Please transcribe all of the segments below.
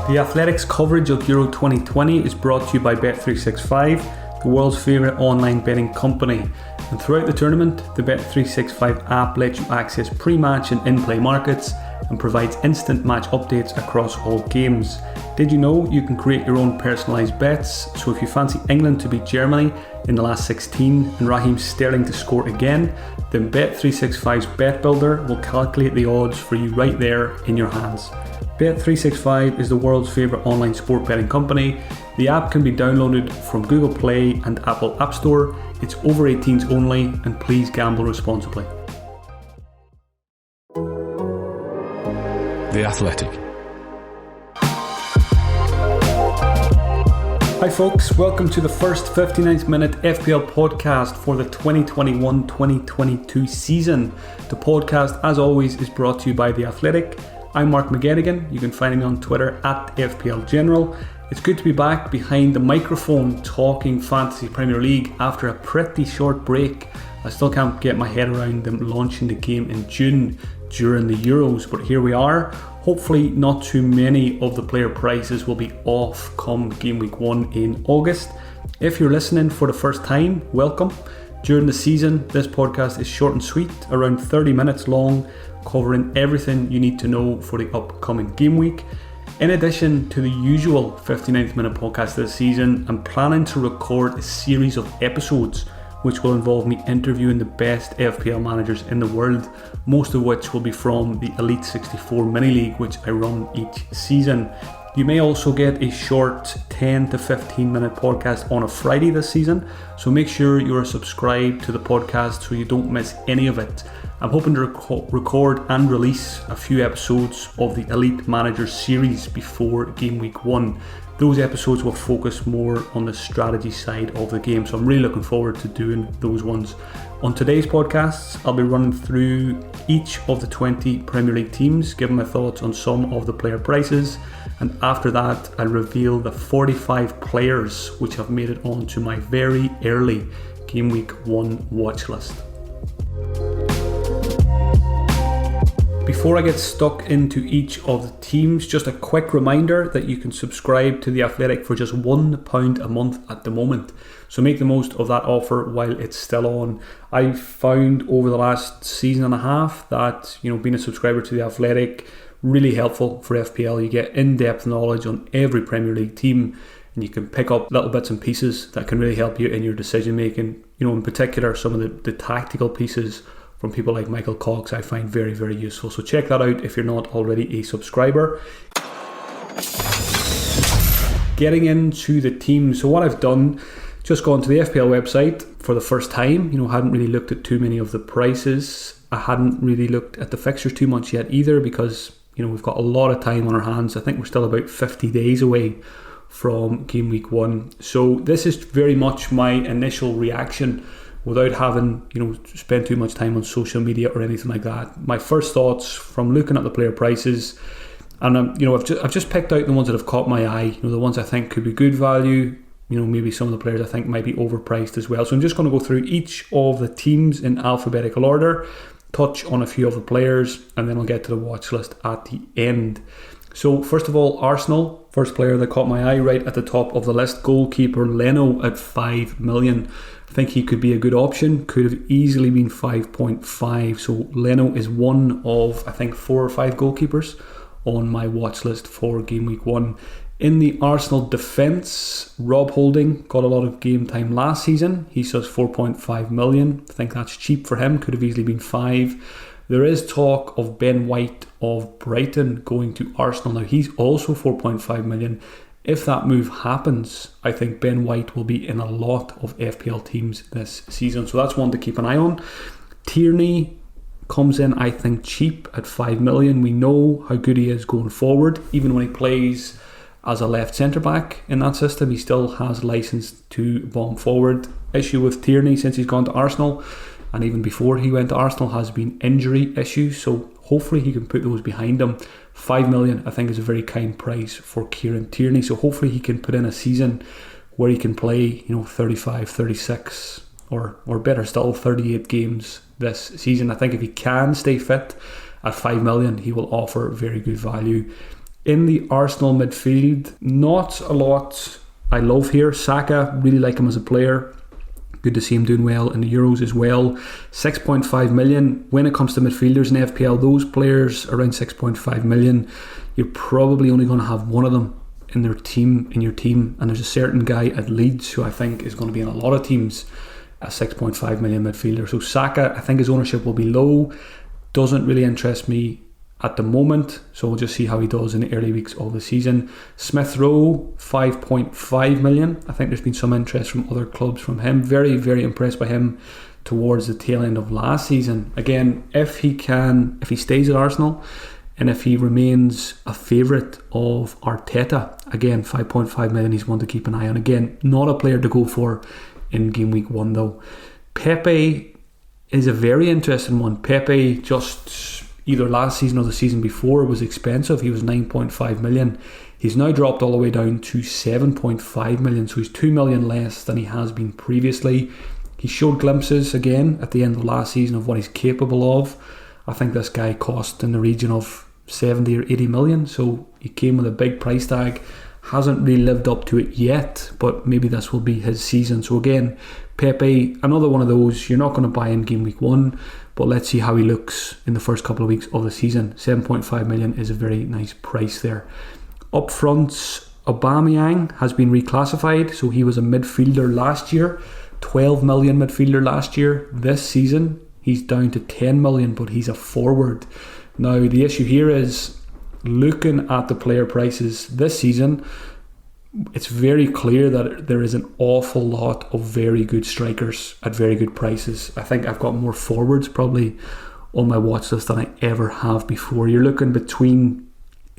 The Athletics coverage of Euro 2020 is brought to you by Bet365, the world's favourite online betting company. And throughout the tournament, the Bet365 app lets you access pre-match and in-play markets and provides instant match updates across all games. Did you know you can create your own personalised bets? So if you fancy England to beat Germany in the last 16 and Raheem Sterling to score again, then Bet365's Bet Builder will calculate the odds for you right there in your hands. Bet365 is the world's favourite online sport betting company. The app can be downloaded from Google Play and Apple App Store. It's over 18s only, and please gamble responsibly. The Athletic. Hi folks, welcome to the first 59th minute FPL podcast for the 2021-2022 season. The podcast, as always, is brought to you by The Athletic. I'm Mark McGettigan. You can find me on Twitter at FPL General. It's good to be back behind the microphone talking Fantasy Premier League after a pretty short break. I still can't get my head around them launching the game in June during the Euros, but here we are. Hopefully not too many of the player prices will be off come game week 1 in August. If you're listening for the first time, welcome. During the season, this podcast is short and sweet, around 30 minutes long, covering everything you need to know for the upcoming game week. In addition to the usual 59th minute podcast this season, I'm planning to record a series of episodes which will involve me interviewing the best FPL managers in the world, most of which will be from the Elite 64 mini league which I run each season. You may also get a short 10 to 15 minute podcast on a Friday this season, so make sure you are subscribed to the podcast so you don't miss any of it. I'm hoping to record and release a few episodes of the Elite Managers series before game week 1. Those episodes will focus more on the strategy side of the game, so I'm really looking forward to doing those ones. On today's podcasts, I'll be running through each of the 20 Premier League teams, giving my thoughts on some of the player prices, and after that I'll reveal the 45 players which have made it onto my very early Game Week 1 watch list. Before I get stuck into each of the teams, just a quick reminder that you can subscribe to The Athletic for just £1 a month at the moment. So make the most of that offer while it's still on. I've found over the last season and a half that being a subscriber to The Athletic really helpful for FPL. You get in-depth knowledge on every Premier League team, and you can pick up little bits and pieces that can really help you in your decision making. In particular, some of the tactical pieces from people like Michael Cox I find very, very useful. So check that out if you're not already a subscriber. Getting into the team. So what I've done, just gone to the FPL website for the first time. Hadn't really looked at too many of the prices. I hadn't really looked at the fixtures too much yet either because, we've got a lot of time on our hands. I think we're still about 50 days away from game week 1. So this is very much my initial reaction without having spent too much time on social media or anything like that. My first thoughts from looking at the player prices, and I've just picked out the ones that have caught my eye, the ones I think could be good value, maybe some of the players I think might be overpriced as well. So I'm just going to go through each of the teams in alphabetical order, touch on a few of the players, and then I'll get to the watch list at the end. So first of all, Arsenal, first player that caught my eye right at the top of the list, goalkeeper Leno at 5 million. I think he could be a good option, could have easily been 5.5. So Leno is one of, I think, 4 or 5 goalkeepers on my watch list for game week 1. In the Arsenal defence, Rob Holding got a lot of game time last season. He says 4.5 million. I think that's cheap for him, could have easily been 5. There is talk of Ben White of Brighton going to Arsenal. Now he's also 4.5 million. If that move happens, I think Ben White will be in a lot of FPL teams this season. So that's one to keep an eye on. Tierney comes in, I think, cheap at 5 million. We know how good he is going forward. Even when he plays as a left centre-back in that system, he still has license to bomb forward. Issue with Tierney since he's gone to Arsenal, and even before he went to Arsenal, has been injury issues. So hopefully he can put those behind him. 5 million, I think, is a very kind price for Kieran Tierney. So hopefully he can put in a season where he can play, 35, 36, or better still, 38 games this season. I think if he can stay fit at 5 million, he will offer very good value. In the Arsenal midfield, not a lot I love here. Saka, really like him as a player. Good to see him doing well in the Euros as well. 6.5 million. When it comes to midfielders in FPL, those players around 6.5 million, you're probably only going to have one of them in your team. And there's a certain guy at Leeds who I think is going to be in a lot of teams, a 6.5 million midfielder. So Saka, I think his ownership will be low. Doesn't really interest me at the moment, so we'll just see how he does in the early weeks of the season. Smith Rowe, 5.5 million. I think there's been some interest from other clubs from him. Very, very impressed by him towards the tail end of last season. Again, if he stays at Arsenal and if he remains a favourite of Arteta, again, 5.5 million, he's one to keep an eye on. Again, not a player to go for in game week 1 though. Pepe is a very interesting one. Pepe, just either last season or the season before, was expensive. He was 9.5 million. He's now dropped all the way down to 7.5 million, so he's 2 million less than he has been previously. He showed glimpses again at the end of last season of what he's capable of. I think this guy cost in the region of 70 or 80 million, so he came with a big price tag. Hasn't really lived up to it yet, but maybe this will be his season. So again, Pepe, another one of those you're not going to buy in game week 1, but let's see how he looks in the first couple of weeks of the season. 7.5 million is a very nice price there. Up front, Aubameyang has been reclassified, so he was a midfielder last year, 12 million midfielder last year. This season he's down to 10 million, but he's a forward. Now the issue here is, looking at the player prices this season, it's very clear that there is an awful lot of very good strikers at very good prices. I think I've got more forwards probably on my watch list than I ever have before. You're looking between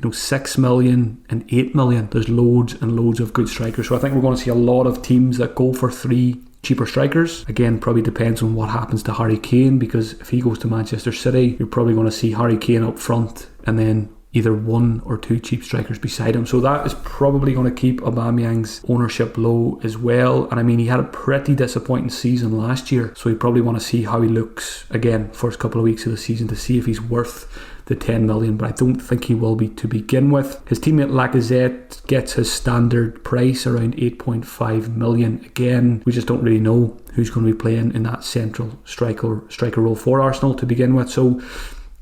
6 million and 8 million. There's loads and loads of good strikers. So I think we're going to see a lot of teams that go for 3 cheaper strikers. Again, probably depends on what happens to Harry Kane, because if he goes to Manchester City, you're probably going to see Harry Kane up front and then either 1 or 2 cheap strikers beside him. So that is probably going to keep Aubameyang's ownership low as well. And I mean, he had a pretty disappointing season last year, so you probably want to see how he looks again first couple of weeks of the season to see if he's worth the 10 million, but I don't think he will be to begin with. His teammate Lacazette gets his standard price around 8.5 million. Again, we just don't really know who's going to be playing in that central striker role for Arsenal to begin with. So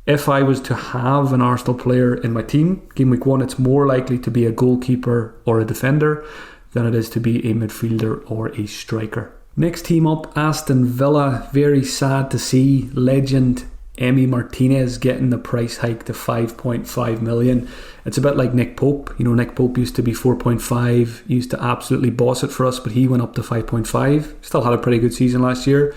if I was to have an Arsenal player in my team, game week 1, it's more likely to be a goalkeeper or a defender than it is to be a midfielder or a striker. Next team up, Aston Villa. Very sad to see legend Emi Martinez getting the price hike to 5.5 million. It's a bit like Nick Pope. Nick Pope used to be 4.5, used to absolutely boss it for us, but he went up to 5.5. Still had a pretty good season last year.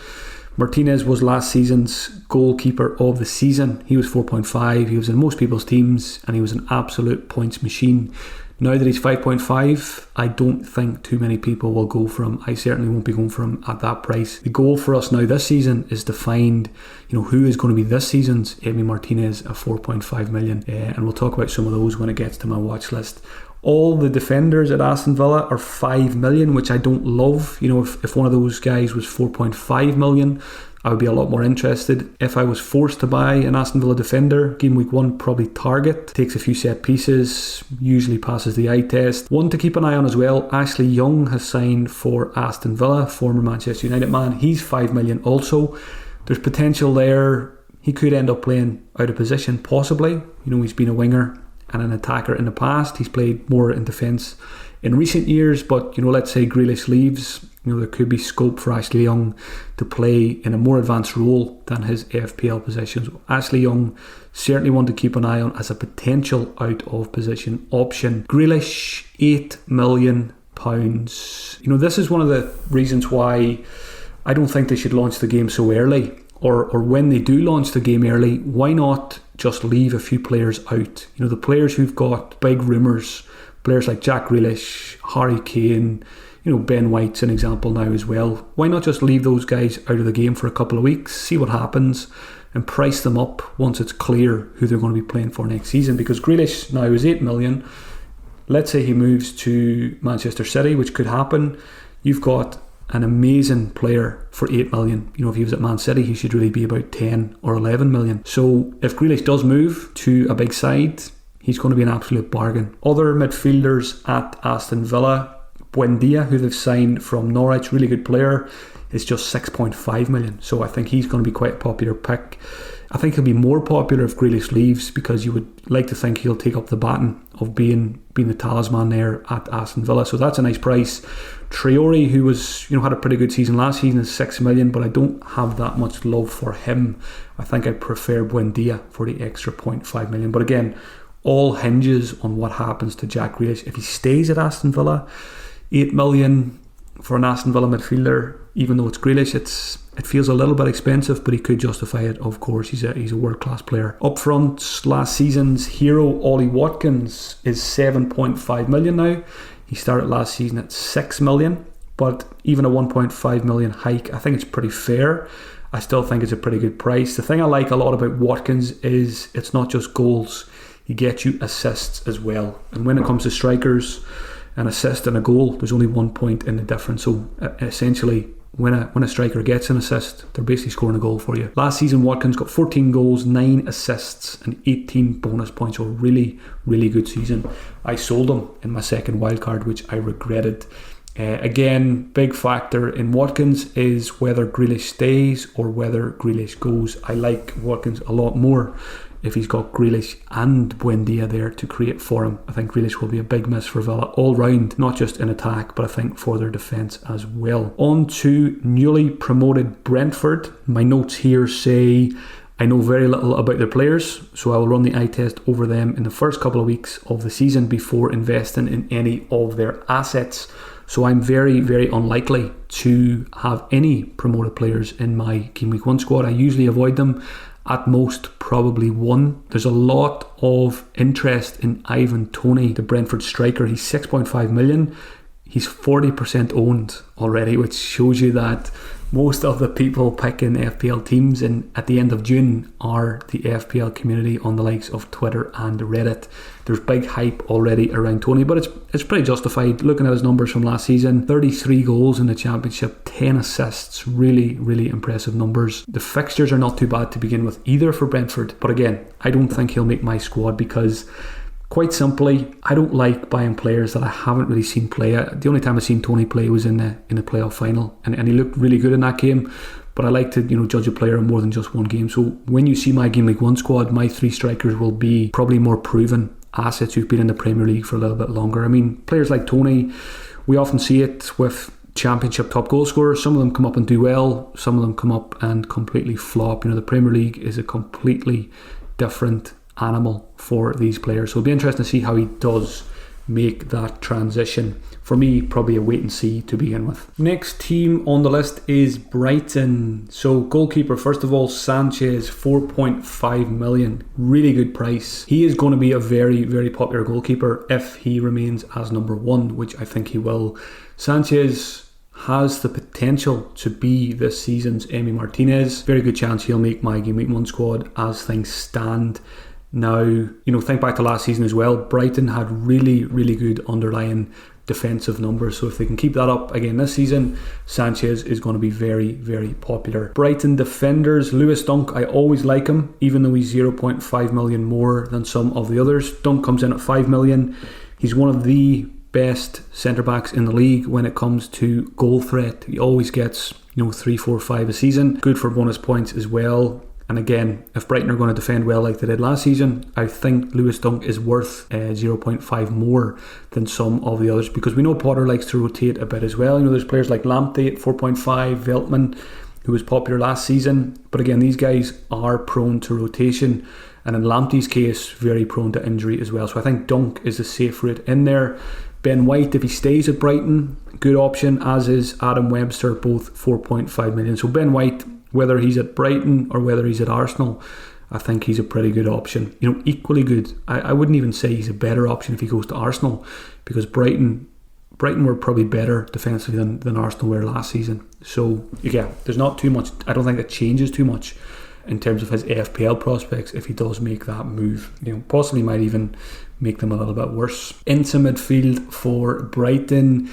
Martinez was last season's goalkeeper of the season. He was 4.5. He was in most people's teams and he was an absolute points machine. Now that he's 5.5, I don't think too many people will go for him. I certainly won't be going for him at that price. The goal for us now this season is to find, who is going to be this season's Emi Martinez at 4.5 million. And we'll talk about some of those when it gets to my watch list. All the defenders at Aston Villa are 5 million, which I don't love. If one of those guys was 4.5 million, I would be a lot more interested. If I was forced to buy an Aston Villa defender, game week 1, probably Target. Takes a few set pieces, usually passes the eye test. One to keep an eye on as well, Ashley Young has signed for Aston Villa, former Manchester United man. He's 5 million also. There's potential there. He could end up playing out of position, possibly. He's been a winger and an attacker in the past. He's played more in defence in recent years, but let's say Grealish leaves, there could be scope for Ashley Young to play in a more advanced role than his FPL positions. Ashley Young, certainly one to keep an eye on as a potential out of position option. Grealish, £8 million. This is one of the reasons why I don't think they should launch the game so early, or when they do launch the game early, why not just leave a few players out? The players who've got big rumours, players like Jack Grealish, Harry Kane, Ben White's an example now as well. Why not just leave those guys out of the game for a couple of weeks, see what happens, and price them up once it's clear who they're going to be playing for next season? Because Grealish now is 8 million. Let's say he moves to Manchester City, which could happen. You've got an amazing player for 8 million. If he was at Man City, he should really be about 10 or 11 million. So if Grealish does move to a big side, he's going to be an absolute bargain. Other midfielders at Aston Villa, Buendia, who they've signed from Norwich, really good player, is just 6.5 million. So I think he's going to be quite a popular pick. I think he'll be more popular if Grealish leaves, because you would like to think he'll take up the baton of being the talisman there at Aston Villa. So that's a nice price. Traore, who was, had a pretty good season last season, is 6 million, but I don't have that much love for him. I think I prefer Buendia for the extra 0.5 million. But again, all hinges on what happens to Jack Grealish. If he stays at Aston Villa, 8 million for an Aston Villa midfielder, even though it's Grealish, it feels a little bit expensive, but he could justify it. Of course, he's a world-class player. Up front, last season's hero Ollie Watkins is 7.5 million now. He started last season at 6 million, but even a 1.5 million hike, I think it's pretty fair. I still think it's a pretty good price. The thing I like a lot about Watkins is it's not just goals, he gets you assists as well. And when it comes to strikers, an assist and a goal, there's only 1 point in the difference. So essentially, when a striker gets an assist, they're basically scoring a goal for you. Last season, Watkins got 14 goals, 9 assists and 18 bonus points. So really, really good season. I sold him in my second wildcard, which I regretted. Again, big factor in Watkins is whether Grealish stays or whether Grealish goes. I like Watkins a lot more if he's got Grealish and Buendia there to create for him. I think Grealish will be a big miss for Villa all round, not just in attack, but I think for their defence as well. On to newly promoted Brentford. My notes here say I know very little about their players, so I will run the eye test over them in the first couple of weeks of the season before investing in any of their assets. So I'm very, very unlikely to have any promoted players in my Game Week 1 squad. I usually avoid them. At most, probably one. There's a lot of interest in Ivan Toney, the Brentford striker. He's 6.5 million. He's 40% owned already, which shows you that most of the people picking FPL teams at the end of June are the FPL community on the likes of Twitter and Reddit. There's big hype already around Toney, but it's pretty justified. Looking at his numbers from last season, 33 goals in the Championship, 10 assists, really, really impressive numbers. The fixtures are not too bad to begin with either for Brentford, but again, I don't think he'll make my squad because, quite simply, I don't like buying players that I haven't really seen play. The only time I've seen Toney play was in the playoff final, and he looked really good in that game. But I like to judge a player on more than just one game. So when you see my Game Week 1 squad, my 3 strikers will be probably more proven assets who've been in the Premier League for a little bit longer. I mean, players like Toney, we often see it with Championship top goal scorers. Some of them come up and do well, some of them come up and completely flop. The Premier League is a completely different animal for these players, so it'll be interesting to see how he does make that transition. For me, probably a wait and see to begin with. Next team on the list is Brighton. So goalkeeper, first of all, Sanchez, 4.5 million, really good price. He is going to be a very, very popular goalkeeper if he remains as number 1, which I think he will. Sanchez has the potential to be this season's Emi Martinez. Very good chance he'll make my Game Week 1 squad as things stand. Now, think back to last season as well. Brighton had really, really good underlying defensive numbers. So if they can keep that up again this season, Sanchez is going to be very, very popular. Brighton defenders, Lewis Dunk, I always like him, even though he's 0.5 million more than some of the others. Dunk comes in at 5 million. He's one of the best centre-backs in the league when it comes to goal threat. He always gets 3, 4, 5 a season. Good for bonus points as well. And again, if Brighton are going to defend well like they did last season, I think Lewis Dunk is worth 0.5 more than some of the others, because we know Potter likes to rotate a bit as well. There's players like Lamptey at 4.5, Veltman, who was popular last season. But again, these guys are prone to rotation, and in Lamptey's case, very prone to injury as well. So I think Dunk is a safe route in there. Ben White, if he stays at Brighton, good option, as is Adam Webster, both 4.5 million. So Ben White, whether he's at Brighton or whether he's at Arsenal, I think he's a pretty good option. Equally good. I wouldn't even say he's a better option if he goes to Arsenal, because Brighton were probably better defensively than Arsenal were last season. So yeah, there's not too much. I don't think it changes too much in terms of his AFPL prospects if he does make that move. Possibly might even make them a little bit worse. Into midfield for Brighton.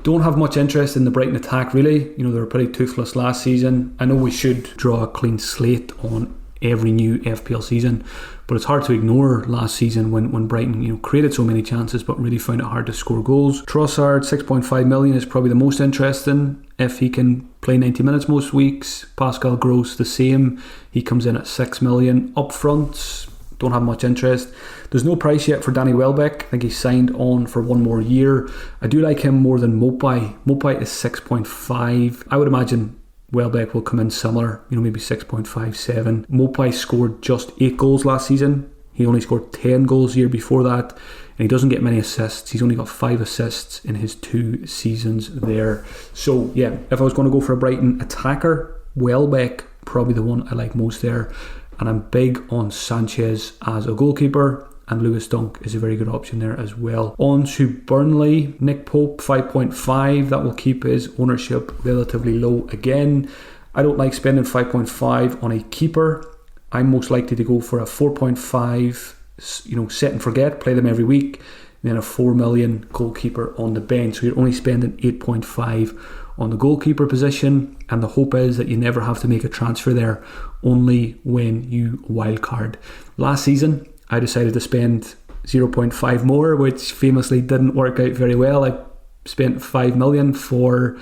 Don't have much interest in the Brighton attack really. They were pretty toothless last season. I know we should draw a clean slate on every new FPL season. But it's hard to ignore last season when Brighton created so many chances but really found it hard to score goals. Trossard, 6.5 million is probably the most interesting if he can play 90 minutes most weeks. Pascal Gross the same, he comes in at 6 million. Up front, don't have much interest. There's no price yet for Danny Welbeck. I think he's signed on for one more year. I do like him more than Mopai. Mopai is 6.5. I would imagine Welbeck will come in similar, maybe 6.57. Mopai scored just 8 goals last season. He only scored 10 goals the year before that, and he doesn't get many assists. He's only got 5 assists in his 2 seasons there. So yeah, if I was going to go for a Brighton attacker, Welbeck probably the one I like most there. And I'm big on Sanchez as a goalkeeper, and Lewis Dunk is a very good option there as well. On to Burnley, Nick Pope, 5.5. That will keep his ownership relatively low again. I don't like spending 5.5 on a keeper. I'm most likely to go for a 4.5, set and forget, play them every week, and then a 4 million goalkeeper on the bench. So you're only spending 8.5 on the goalkeeper position, and the hope is that you never have to make a transfer there, only when you wildcard. Last season, I decided to spend 0.5 more, which famously didn't work out very well. I spent 5 million for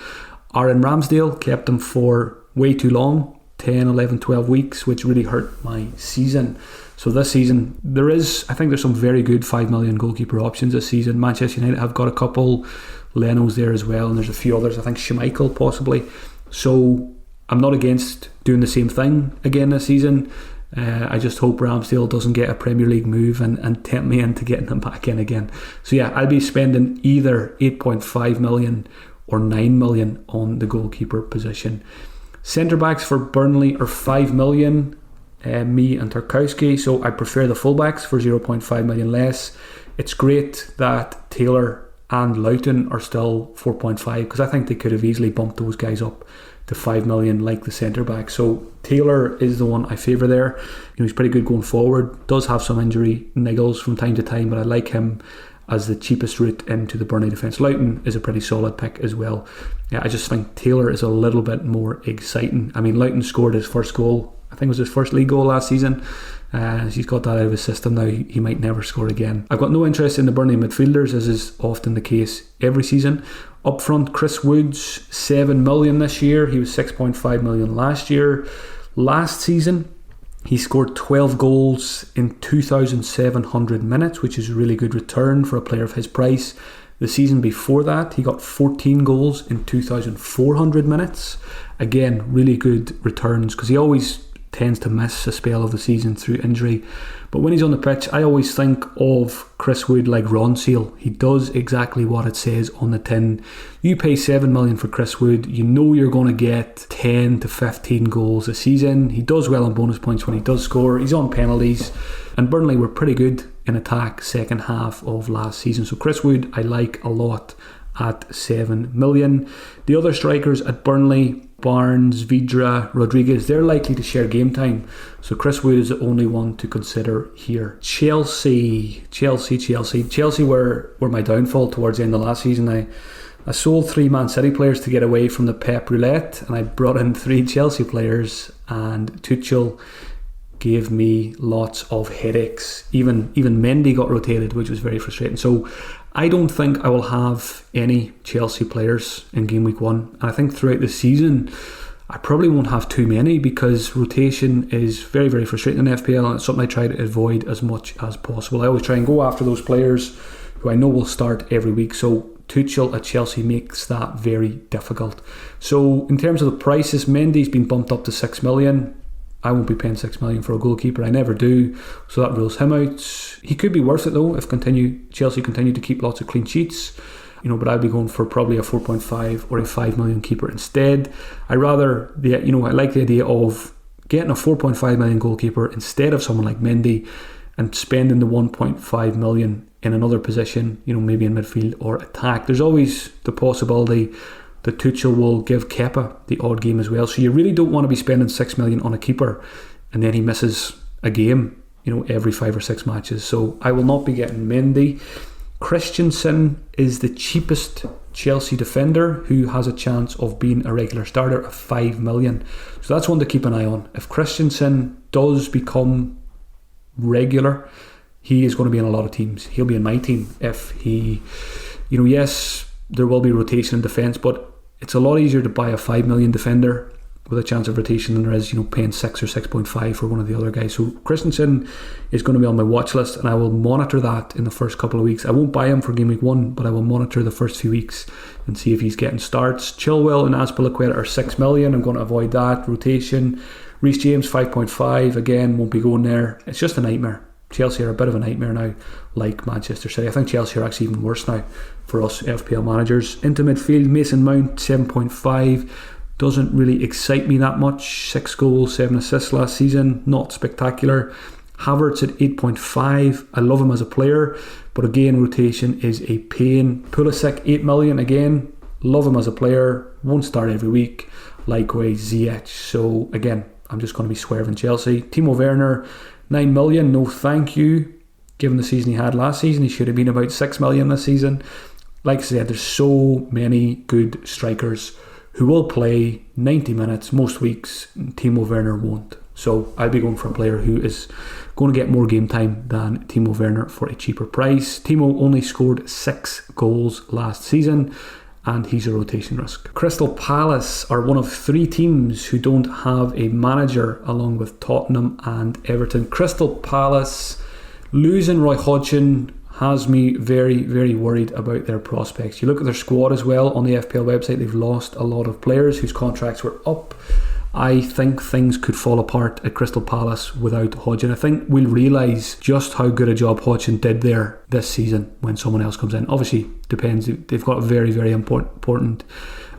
Aaron Ramsdale, kept him for way too long, 10, 11, 12 weeks, which really hurt my season. So this season, I think there's some very good 5 million goalkeeper options this season. Manchester United have got a couple, Leno's there as well, and there's a few others, I think Schmeichel possibly. So I'm not against doing the same thing again this season. I just hope Ramsdale doesn't get a Premier League move and tempt me into getting him back in again. So yeah, I'll be spending either 8.5 million or 9 million on the goalkeeper position. Centre backs for Burnley are 5 million, me and Tarkowski, so I prefer the fullbacks for 0.5 million less. It's great that Taylor and Loughton are still 4.5, because I think they could have easily bumped those guys up to 5 million like the centre back. So Taylor is the one I favour there. He's pretty good going forward, does have some injury niggles from time to time, but I like him as the cheapest route into the Burnley defence. Loughton is a pretty solid pick as well. Yeah, I just think Taylor is a little bit more exciting. I mean, Loughton scored his first goal, I think it was his first league goal last season. He's got that out of his system now. He might never score again. I've got no interest in the Burnley midfielders, as is often the case every season. Up front, Chris Woods, 7 million this year. He was 6.5 million last year. Last season, he scored 12 goals in 2,700 minutes, which is a really good return for a player of his price. The season before that, he got 14 goals in 2,400 minutes. Again, really good returns, because he always tends to miss a spell of the season through injury. But when he's on the pitch, I always think of Chris Wood like Ron Seal. He does exactly what it says on the tin. You pay 7 million for Chris Wood, you know you're going to get 10 to 15 goals a season. He does well on bonus points when he does score. He's on penalties, and Burnley were pretty good in attack second half of last season. So Chris Wood I like a lot at 7 million. The other strikers at Burnley, Barnes, Vidra, Rodriguez, they're likely to share game time, so Chris Wood is the only one to consider here. Chelsea were my downfall towards the end of last season. I sold 3 Man City players to get away from the Pep roulette, and I brought in 3 Chelsea players, and Tuchel gave me lots of headaches. Even Mendy got rotated, which was very frustrating. So I don't think I will have any Chelsea players in game week 1, and I think throughout the season I probably won't have too many, because rotation is very, very frustrating in FPL, and it's something I try to avoid as much as possible. I always try and go after those players who I know will start every week, so Tuchel at Chelsea makes that very difficult. So in terms of the prices, Mendy's been bumped up to 6 million. I won't be paying 6 million for a goalkeeper, I never do, so that rules him out. He could be worth it though if Chelsea continue to keep lots of clean sheets, but I'd be going for probably a 4.5 or a 5 million keeper instead. I like the idea of getting a 4.5 million goalkeeper instead of someone like Mendy, and spending the 1.5 million in another position, maybe in midfield or attack. There's always the possibility that Tuchel will give Kepa the odd game as well. So you really don't want to be spending 6 million on a keeper and then he misses a game, every 5 or 6 matches. So I will not be getting Mendy. Christensen is the cheapest Chelsea defender who has a chance of being a regular starter at 5 million. So that's one to keep an eye on. If Christensen does become regular, he is going to be in a lot of teams. He'll be in my team if he, yes, there will be rotation in defence, but it's a lot easier to buy a 5 million defender with a chance of rotation than there is, paying 6 or 6.5 for one of the other guys. So Christensen is going to be on my watch list, and I will monitor that in the first couple of weeks. I won't buy him for game week 1, but I will monitor the first few weeks and see if he's getting starts. Chilwell and Azpilicueta are 6 million. I'm going to avoid that rotation. Reece James 5.5, again, won't be going there. It's just a nightmare. Chelsea are a bit of a nightmare now, like Manchester City. I think Chelsea are actually even worse now for us FPL managers. Into midfield, Mason Mount 7.5. Doesn't really excite me that much. 6 goals, 7 assists last season. Not spectacular. Havertz at 8.5. I love him as a player, but again, rotation is a pain. Pulisic 8 million. Again, love him as a player. Won't start every week. Likewise, Ziyech. So again, I'm just going to be swerving Chelsea. Timo Werner 9 million. No thank you. Given the season he had last season, he should have been about 6 million this season. Like I said, there's so many good strikers who will play 90 minutes most weeks. Timo Werner won't. So I'll be going for a player who is going to get more game time than Timo Werner for a cheaper price. Timo only scored 6 goals last season, and he's a rotation risk. Crystal Palace are one of 3 teams who don't have a manager, along with Tottenham and Everton. Crystal Palace losing Roy Hodgson has me very, very worried about their prospects. You look at their squad as well on the FPL website, they've lost a lot of players whose contracts were up. I think things could fall apart at Crystal Palace without Hodgson. I think we'll realise just how good a job Hodgson did there this season when someone else comes in. Obviously, depends. They've got a very, very important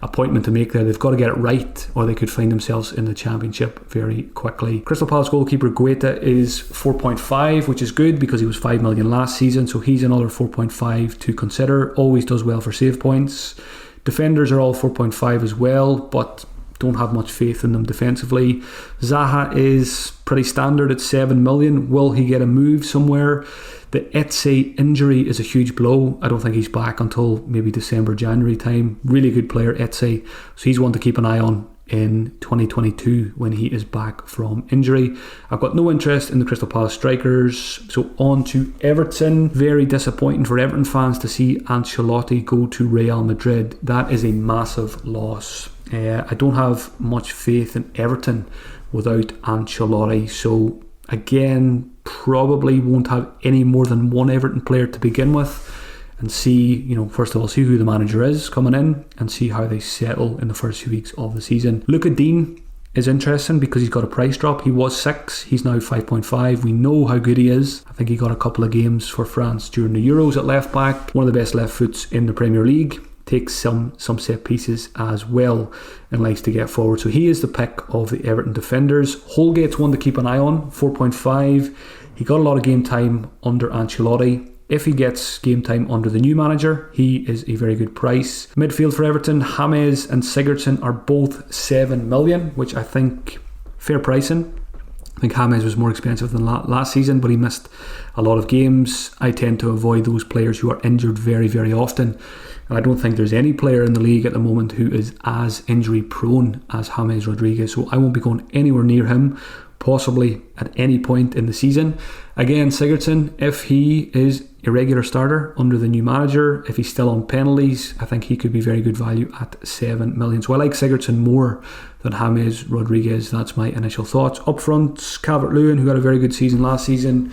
appointment to make there. They've got to get it right, or they could find themselves in the Championship very quickly. Crystal Palace goalkeeper Guaita is 4.5, which is good because he was 5 million last season, so he's another 4.5 to consider. Always does well for save points. Defenders are all 4.5 as well, but don't have much faith in them defensively. Zaha is pretty standard at 7 million. Will he get a move somewhere? The Etse injury is a huge blow. I don't think he's back until maybe December, January time. Really good player, Etse. So he's one to keep an eye on in 2022 when he is back from injury. I've got no interest in the Crystal Palace strikers. So on to Everton. Very disappointing for Everton fans to see Ancelotti go to Real Madrid. That is a massive loss. I don't have much faith in Everton without Ancelotti. So again, probably won't have any more than one Everton player to begin with, and see, first of all, see who the manager is coming in and see how they settle in the first few weeks of the season. Luka Dean is interesting because he's got a price drop. He was 6, he's now 5.5. We know how good he is. I think he got a couple of games for France during the Euros at left back. One of the best left foots in the Premier League. Takes some set pieces as well and likes to get forward. So he is the pick of the Everton defenders. Holgate's one to keep an eye on, 4.5. He got a lot of game time under Ancelotti. If he gets game time under the new manager, he is a very good price. Midfield for Everton, James and Sigurdsson are both 7 million, which I think fair pricing. I think James was more expensive than last season, but he missed a lot of games. I tend to avoid those players who are injured very, very often. And I don't think there's any player in the league at the moment who is as injury prone as James Rodriguez. So I won't be going anywhere near him, possibly at any point in the season. Again, Sigurdsson, if he is a regular starter under the new manager, if he's still on penalties, I think he could be very good value at 7 million. So I like Sigurdsson more than James Rodriguez. That's my initial thoughts. Up front, Calvert-Lewin, who had a very good season last season,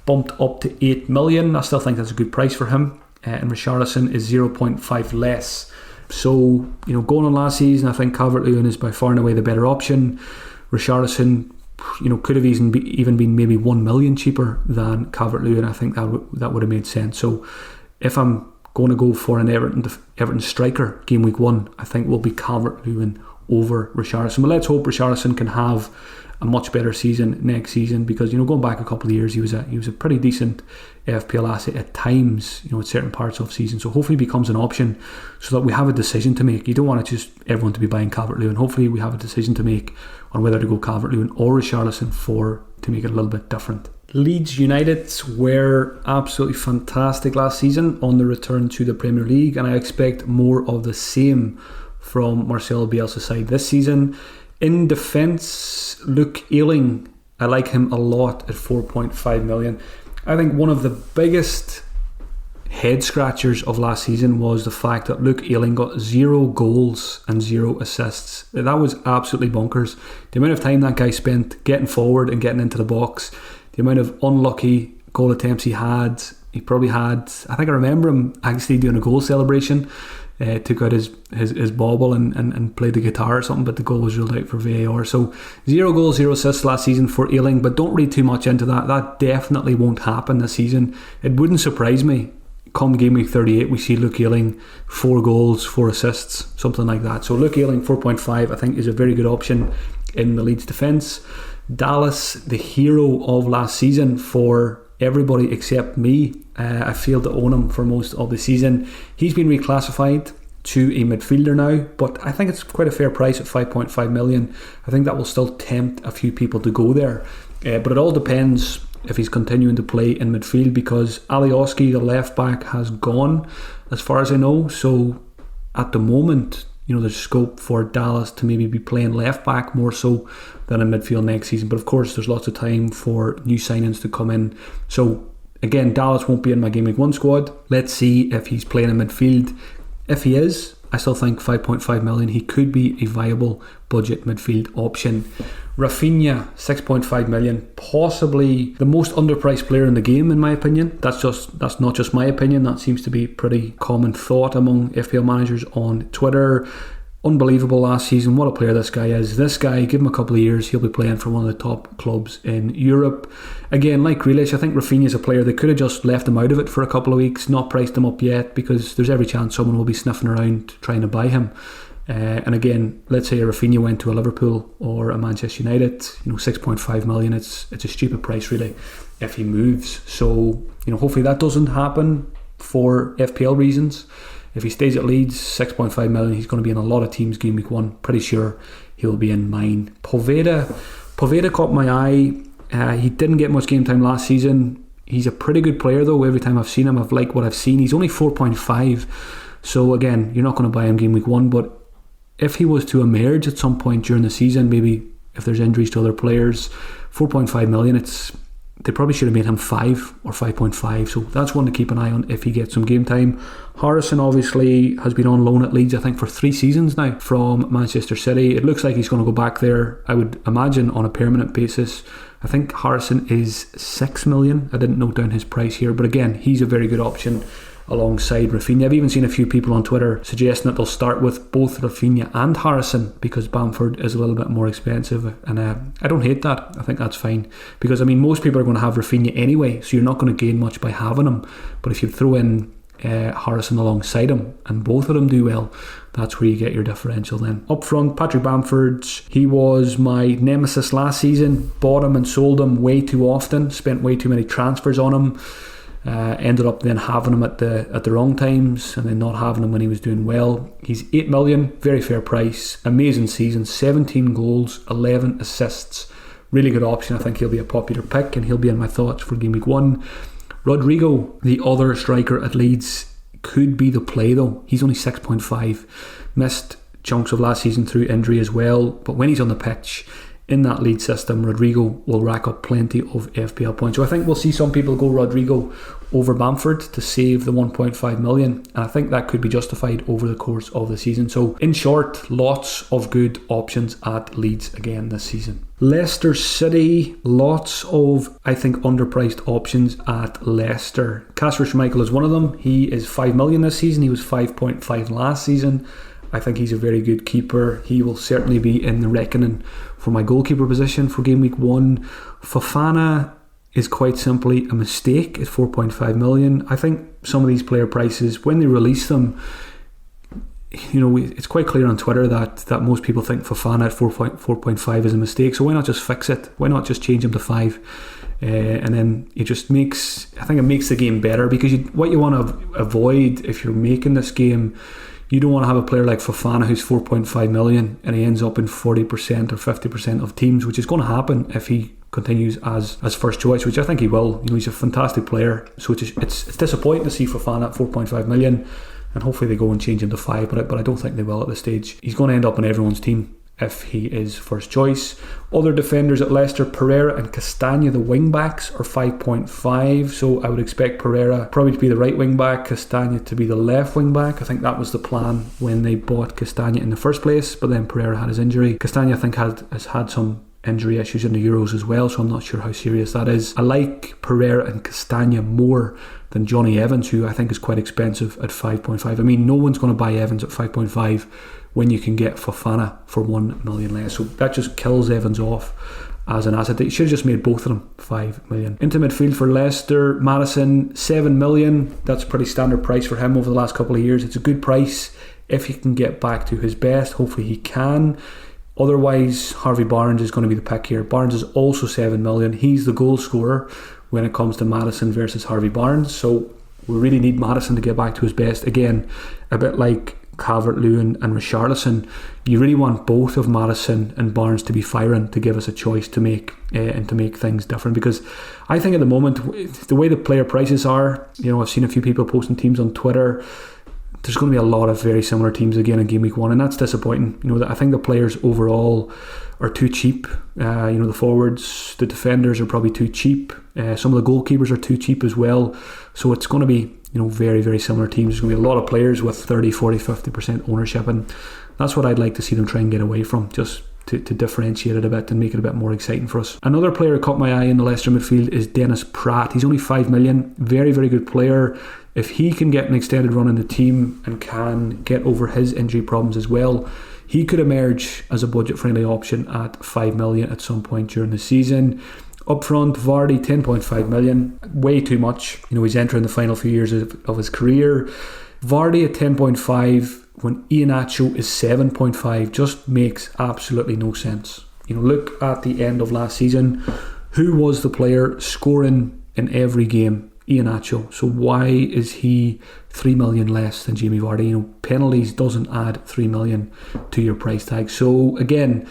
bumped up to 8 million. I still think that's a good price for him. And Richarlison is 0.5 less. So, going on last season, I think Calvert-Lewin is by far and away the better option. Richarlison, could have even been maybe 1 million cheaper than Calvert-Lewin. I think that would have made sense. So, if I'm going to go for an Everton striker game week 1, I think will be Calvert-Lewin over Richarlison. But let's hope Richarlison can have a much better season next season, because going back a couple of years, he was a pretty decent FPL asset at times, at certain parts of season. So hopefully he becomes an option so that we have a decision to make. You don't want to just everyone to be buying Calvert-Lewin. Hopefully we have a decision to make on whether to go Calvert-Lewin or Richarlison for to make it a little bit different. Leeds United were absolutely fantastic last season on the return to the Premier League, and I expect more of the same from Marcelo Bielsa's side this season. In defence, Luke Ayling, I like him a lot at 4.5 million. I think one of the biggest head scratchers of last season was the fact that Luke Ayling got 0 goals and 0 assists. That was absolutely bonkers. The amount of time that guy spent getting forward and getting into the box, the amount of unlucky goal attempts he probably had, I think I remember him actually doing a goal celebration, took out his bauble and played the guitar or something, but the goal was ruled out for VAR. So 0 goals, 0 assists last season for Ayling, but don't read too much into that. That definitely won't happen this season. It wouldn't surprise me come game week 38 we see Luke Ayling 4 goals, 4 assists, something like that. So Luke Ayling 4.5 I think is a very good option in the Leeds defence. Dallas, the hero of last season for everybody except me. I failed to own him for most of the season. He's been reclassified to a midfielder now, but I think it's quite a fair price at 5.5 million. I think that will still tempt a few people to go there, but it all depends if he's continuing to play in midfield, because Alioski, the left back, has gone as far as I know. So at the moment, there's scope for Dallas to maybe be playing left back more so than in midfield next season, but of course there's lots of time for new signings to come in. So again, Dallas won't be in my Game Week 1 squad. Let's see if he's playing in midfield. If he is, I still think 5.5 million, he could be a viable budget midfield option. Rafinha, 6.5 million, possibly the most underpriced player in the game in my opinion. That's not just my opinion, that seems to be pretty common thought among FPL managers on Twitter. Unbelievable last season, what a player this guy is. This guy, give him a couple of years, he'll be playing for one of the top clubs in Europe. Again, like Grealish, I think Rafinha's a player they could have just left him out of it for a couple of weeks, not priced him up yet, because there's every chance someone will be sniffing around trying to buy him. And again, let's say Rafinha went to a Liverpool or a Manchester United, 6.5 million, it's a stupid price really if he moves. So, hopefully that doesn't happen for FPL reasons. If he stays at Leeds, 6.5 million, he's going to be in a lot of teams game week 1. Pretty sure he'll be in mine. Poveda caught my eye. He didn't get much game time last season. He's a pretty good player though. Every time I've seen him, I've liked what I've seen. He's only 4.5. So again, you're not going to buy him game week 1, but if he was to emerge at some point during the season, maybe if there's injuries to other players, 4.5 million, they probably should have made him 5 or 5.5, so that's one to keep an eye on if he gets some game time. Harrison obviously has been on loan at Leeds I think for 3 seasons now from Manchester City. It looks like he's going to go back there, I would imagine, on a permanent basis. I think Harrison is 6 million. I didn't note down his price here, but again, he's a very good option alongside Rafinha. I've even seen a few people on Twitter suggesting that they'll start with both Rafinha and Harrison because Bamford is a little bit more expensive, and I don't hate that. I think that's fine, because most people are going to have Rafinha anyway, so you're not going to gain much by having him. But if you throw in Harrison alongside him and both of them do well, that's where you get your differential then. Up front, Patrick Bamford, he was my nemesis last season. Bought him and sold him way too often, spent way too many transfers on him. Ended up then having him at the wrong times and then not having him when he was doing well. He's 8 million, very fair price, amazing season, 17 goals, 11 assists, really good option. I think he'll be a popular pick and he'll be in my thoughts for game week 1. Rodrigo, the other striker at Leeds, could be the play though. He's only 6.5, missed chunks of last season through injury as well, but when he's on the pitch in that lead system, Rodrigo will rack up plenty of FPL points. So I think we'll see some people go Rodrigo over Bamford to save the 1.5 million, and I think that could be justified over the course of the season. So in short, lots of good options at Leeds again this season. Leicester City, lots of, I think, underpriced options at Leicester. Kasper Schmeichel is one of them. He is 5 million this season. He was 5.5 last season. I think he's a very good keeper. He will certainly be in the reckoning for my goalkeeper position for game week 1. Fofana is quite simply a mistake at 4.5 million. I think some of these player prices, when they release them, it's quite clear on Twitter that most people think Fofana at 4.5 is a mistake. So why not just fix it? Why not just change him to 5? And then it just makes the game better, because what you want to avoid if you're making this game, you don't want to have a player like Fofana who's 4.5 million and he ends up in 40% or 50% of teams, which is going to happen if he continues as first choice, which I think he will. He's a fantastic player, so it's disappointing to see Fofana at 4.5 million, and hopefully they go and change him to 5, but I don't think they will at this stage. He's going to end up on everyone's team if he is first choice. Other defenders at Leicester, Pereira and Castagna, the wing backs, are 5.5, so I would expect Pereira probably to be the right wing back, Castagna to be the left wing back. I think that was the plan when they bought Castagna in the first place, but then Pereira had his injury. Castagna, I think, has had some injury issues in the Euros as well, so I'm not sure how serious that is. I like Pereira and Castagna more than Johnny Evans, who I think is quite expensive at 5.5. I mean, no one's going to buy Evans at 5.5 when you can get Fofana for 1 million less, so that just kills Evans off as an asset. They should have just made both of them 5 million. Into midfield for Leicester, Maddison, 7 million. That's a pretty standard price for him over the last couple of years. It's a good price if he can get back to his best. Hopefully he can. Otherwise, Harvey Barnes is going to be the pick here. Barnes is also 7 million. He's the goal scorer when it comes to Maddison versus Harvey Barnes, so we really need Maddison to get back to his best. Again, a bit like Calvert-Lewin and Richarlison, you really want both of Maddison and Barnes to be firing to give us a choice to make and to make things different, because I think at the moment, the way the player prices are, I've seen a few people posting teams on Twitter. There's going to be a lot of very similar teams again in Game Week 1, and that's disappointing. I think the players overall are too cheap. The forwards, the defenders are probably too cheap. Some of the goalkeepers are too cheap as well. So it's going to be very, very similar teams. There's going to be a lot of players with 30, 40, 50% ownership, and that's what I'd like to see them try and get away from, just to differentiate it a bit and make it a bit more exciting for us. Another player who caught my eye in the Leicester midfield is Dennis Pratt. He's only 5 million. Very, very good player. If he can get an extended run in the team and can get over his injury problems as well, he could emerge as a budget-friendly option at 5 million at some point during the season. Up front, Vardy, 10.5 million. Way too much. He's entering the final few years of his career. Vardy at 10.5 when Iheanacho is 7.5 just makes absolutely no sense. Look at the end of last season. Who was the player scoring in every game? Iheanacho. So why is he 3 million less than Jamie Vardy? Penalties doesn't add 3 million to your price tag. So again,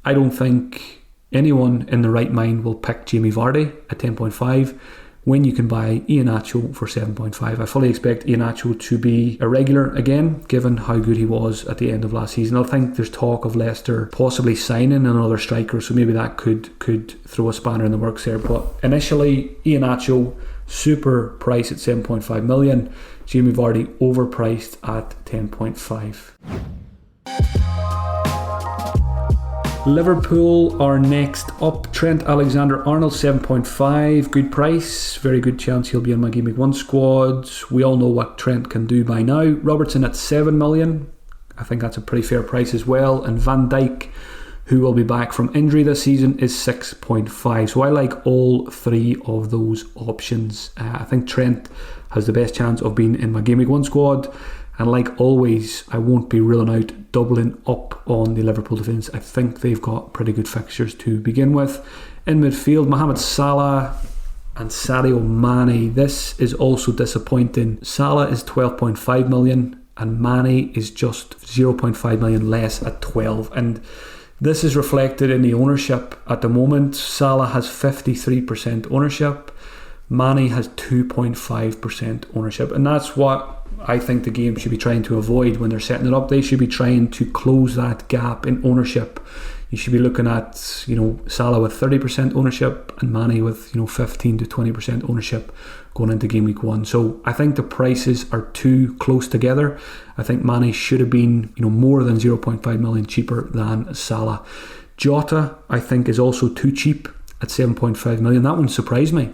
I don't think anyone in the right mind will pick Jamie Vardy at 10.5 when you can buy Iheanacho for 7.5. I fully expect Iheanacho to be a regular again, given how good he was at the end of last season. I think there's talk of Leicester possibly signing another striker, so maybe that could throw a spanner in the works there. But initially, Iheanacho, super price at 7.5 million. Jamie Vardy overpriced at 10.5. Liverpool are next up. Trent Alexander-Arnold, 7.5, good price, very good chance he'll be in my Game Week 1 squad. We all know what Trent can do by now. Robertson at 7 million, I think that's a pretty fair price as well. And Van Dijk, who will be back from injury this season, is 6.5. So I like all three of those options. I think Trent has the best chance of being in my Game Week 1 squad. And like always, I won't be ruling out doubling up on the Liverpool defence. I think they've got pretty good fixtures to begin with. In midfield, Mohamed Salah and Sadio Mane. This is also disappointing. Salah is 12.5 million and Mane is just 0.5 million less at 12. And this is reflected in the ownership at the moment. Salah has 53% ownership. Mane has 2.5% ownership. And that's what I think the game should be trying to avoid when they're setting it up. They should be trying to close that gap in ownership. You should be looking at, Salah with 30% ownership and Mane with, 15 to 20% ownership going into Game Week 1. So I think the prices are too close together. I think Mane should have been, more than 0.5 million cheaper than Salah. Jota, I think, is also too cheap at 7.5 million. That one surprised me.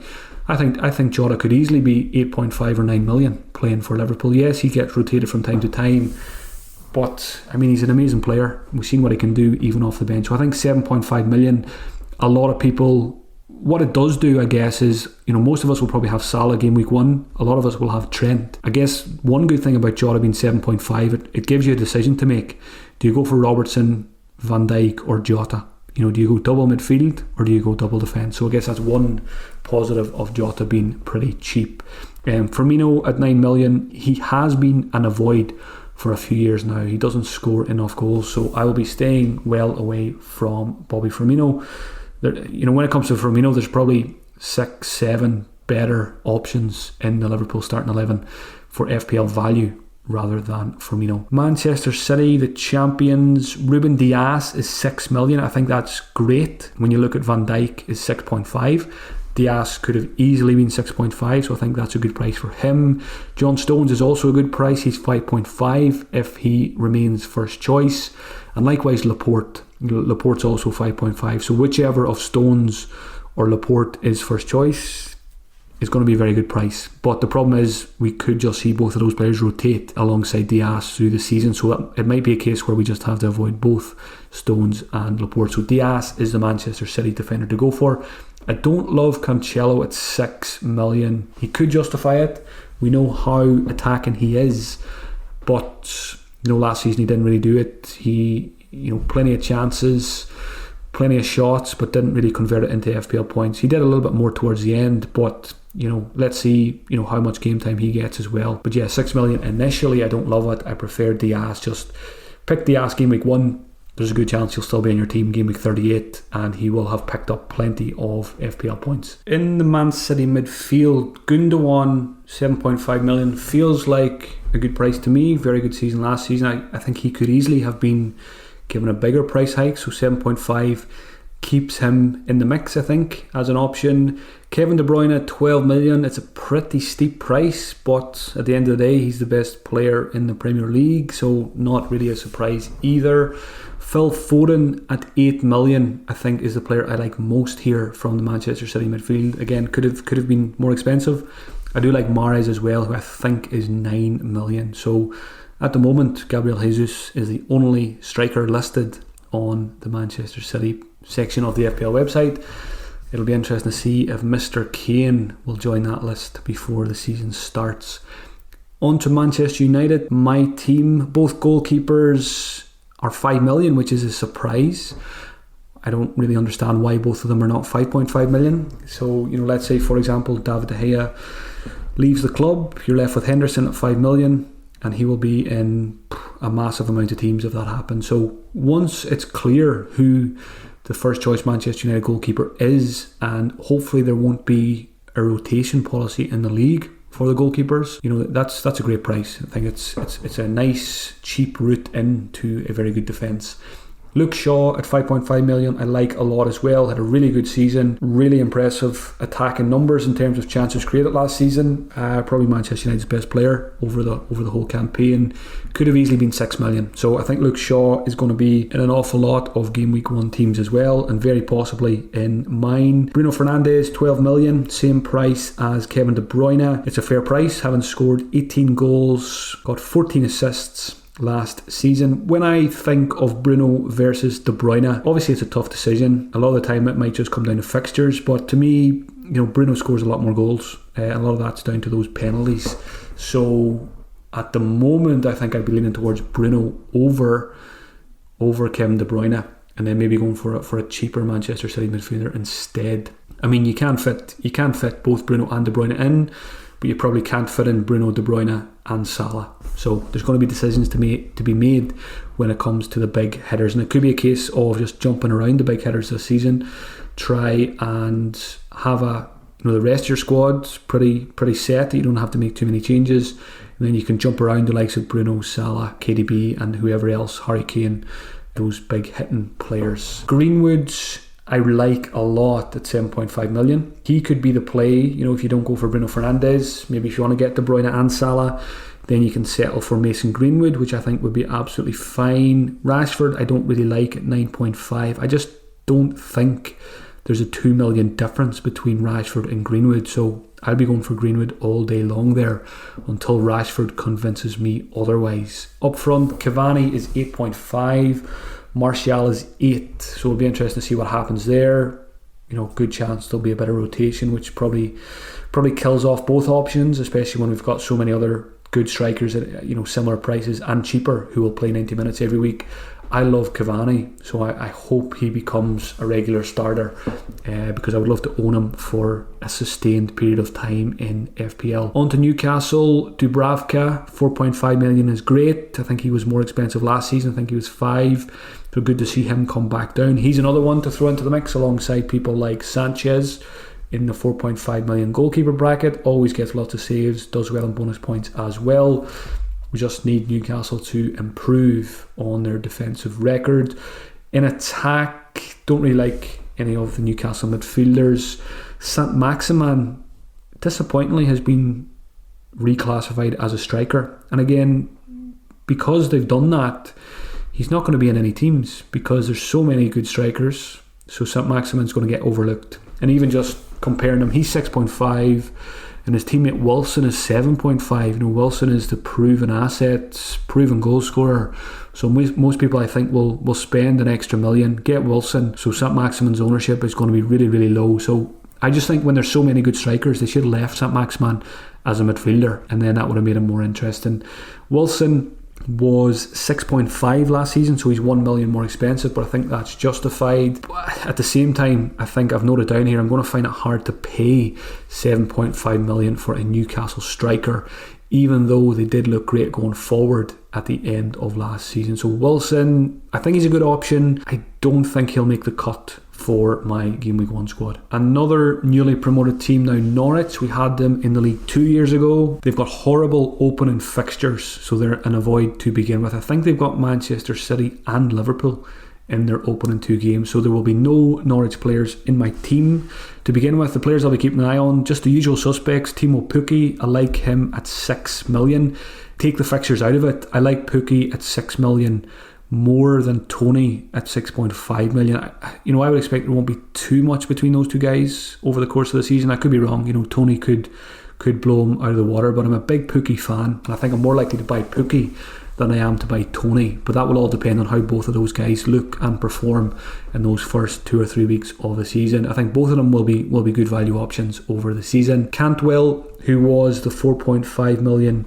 I think Jota could easily be 8.5 or 9 million playing for Liverpool. Yes, he gets rotated from time to time, but he's an amazing player. We've seen what he can do even off the bench. So I think 7.5 million, a lot of people, what it does do, I guess, is, most of us will probably have Salah Game Week 1. A lot of us will have Trent. I guess one good thing about Jota being 7.5, it gives you a decision to make. Do you go for Robertson, Van Dijk or Jota? Do you go double midfield or do you go double defence? So I guess that's one positive of Jota being pretty cheap. Firmino at 9 million, he has been an avoid for a few years now. He doesn't score enough goals, so I will be staying well away from Bobby Firmino. When it comes to Firmino, there's probably 6-7 better options in the Liverpool starting 11 for FPL value rather than Firmino. Manchester City, the champions, Ruben Dias is 6 million. I think that's great. When you look at Van Dijk is 6.5. Dias could have easily been 6.5, so I think that's a good price for him. John Stones is also a good price. He's 5.5 if he remains first choice. And likewise Laporte. Laporte's also 5.5. So whichever of Stones or Laporte is first choice is going to be a very good price. But the problem is we could just see both of those players rotate alongside Dias through the season, so it might be a case where we just have to avoid both Stones and Laporte. So Dias is the Manchester City defender to go for. I don't love Cancelo at 6 million. He could justify it. We know how attacking he is, but last season he didn't really do it. He plenty of chances, plenty of shots, but didn't really convert it into FPL points. He did a little bit more towards the end, but let's see how much game time he gets as well. But yeah, 6 million initially, I don't love it. I prefer Dias. Just pick Dias game week 1. There's a good chance he'll still be in your team game week 38, and he will have picked up plenty of FPL points. In the Man City midfield, Gundogan 7.5 million feels like a good price to me. Very good season last season. I think he could easily have been given a bigger price hike, so 7.5 keeps him in the mix, I think, as an option. Kevin De Bruyne, 12 million. It's a pretty steep price, but at the end of the day, he's the best player in the Premier League, so not really a surprise either. Phil Foden at 8 million, I think, is the player I like most here from the Manchester City midfield. Again, could have been more expensive. I do like Mahrez as well, who I think is 9 million. So at the moment, Gabriel Jesus is the only striker listed on the Manchester City section of the FPL website. It'll be interesting to see if Mr. Kane will join that list before the season starts. On to Manchester United, my team. Both goalkeepers are 5 million, which is a surprise. I don't really understand why both of them are not 5.5 million. So, let's say, for example, David De Gea leaves the club. You're left with Henderson at 5 million, and he will be in a massive amount of teams if that happens. So once it's clear who the first choice Manchester United goalkeeper is, and hopefully there won't be a rotation policy in the league for the goalkeepers, that's a great price. I think it's a nice cheap route into a very good defence. Luke Shaw at 5.5 million I like a lot as well. Had a really good season, really impressive attacking numbers in terms of chances created last season. Probably Manchester United's best player over the whole campaign. Could have easily been 6 million. So I think Luke Shaw is going to be in an awful lot of game week 1 teams as well, and very possibly in mine. Bruno Fernandes, 12 million, same price as Kevin De Bruyne. It's a fair price, having scored 18 goals, got 14 assists last season. When I think of Bruno versus De Bruyne, obviously it's a tough decision. A lot of the time it might just come down to fixtures, but to me, Bruno scores a lot more goals. A lot of that's down to those penalties. So at the moment, I think I'd be leaning towards Bruno over Kevin De Bruyne, and then maybe going for a cheaper Manchester City midfielder instead. I mean, you can fit both Bruno and De Bruyne in, but you probably can't fit in Bruno, De Bruyne and Salah. So there's going to be decisions to be made when it comes to the big hitters, and it could be a case of just jumping around the big hitters this season. Try and have the rest of your squad pretty set, that you don't have to make too many changes, and then you can jump around the likes of Bruno, Salah, KDB and whoever else, Harry Kane, those big hitting players. Greenwood I like a lot at 7.5 million. He could be the play, if you don't go for Bruno Fernandes. Maybe if you want to get De Bruyne and Salah, then you can settle for Mason Greenwood, which I think would be absolutely fine. Rashford I don't really like at 9.5. I just don't think there's a 2 million difference between Rashford and Greenwood, so I'll be going for Greenwood all day long there until Rashford convinces me otherwise. Up front, Cavani is 8.5. Martial is 8, so it'll be interesting to see what happens there. Good chance there'll be a bit of rotation, which probably kills off both options, especially when we've got so many other good strikers at similar prices and cheaper who will play 90 minutes every week. I love Cavani, so I hope he becomes a regular starter because I would love to own him for a sustained period of time in FPL. On to Newcastle, Dubravka, 4.5 million is great. I think he was more expensive last season. I think he was 5. So good to see him come back down. He's another one to throw into the mix alongside people like Sanchez in the 4.5 million goalkeeper bracket. Always gets lots of saves, does well in bonus points as well. We just need Newcastle to improve on their defensive record. In attack, don't really like any of the Newcastle midfielders. Saint-Maximin, disappointingly, has been reclassified as a striker. And again, because they've done that, he's not going to be in any teams because there's so many good strikers. So Saint-Maximin's going to get overlooked. And even just comparing him, he's 6.5. And his teammate Wilson is 7.5. You know, Wilson is the proven asset, proven goal scorer. So most people, I think, will spend an extra million, get Wilson. So Saint-Maximin's ownership is going to be really, really low. So I just think when there's so many good strikers, they should have left Saint-Maximin as a midfielder, and then that would have made him more interesting. Wilson was 6.5 last season, so he's 1 million more expensive, but I think that's justified. At the same time, I think I've noted down here, I'm going to find it hard to pay 7.5 million for a Newcastle striker, even though they did look great going forward at the end of last season. So Wilson, I think he's a good option. I don't think he'll make the cut for my Game Week 1 squad. Another newly promoted team now, Norwich. We had them in the league 2 years ago. They've got horrible opening fixtures, so they're an avoid to begin with. I think they've got Manchester City and Liverpool in their opening 2 games, so there will be no Norwich players in my team. To begin with, the players I'll be keeping an eye on, just the usual suspects. Timo Pukki, I like him at 6 million. Take the fixtures out of it, I like Pukki at 6 million more than Tony at 6.5 million. I would expect there won't be too much between those two guys over the course of the season. I could be wrong. Tony could blow him out of the water, but I'm a big Pukki fan, and I think I'm more likely to buy Pukki than I am to buy Tony. But that will all depend on how both of those guys look and perform in those first 2 or 3 weeks of the season. I think both of them will be good value options over the season. Cantwell, who was the 4.5 million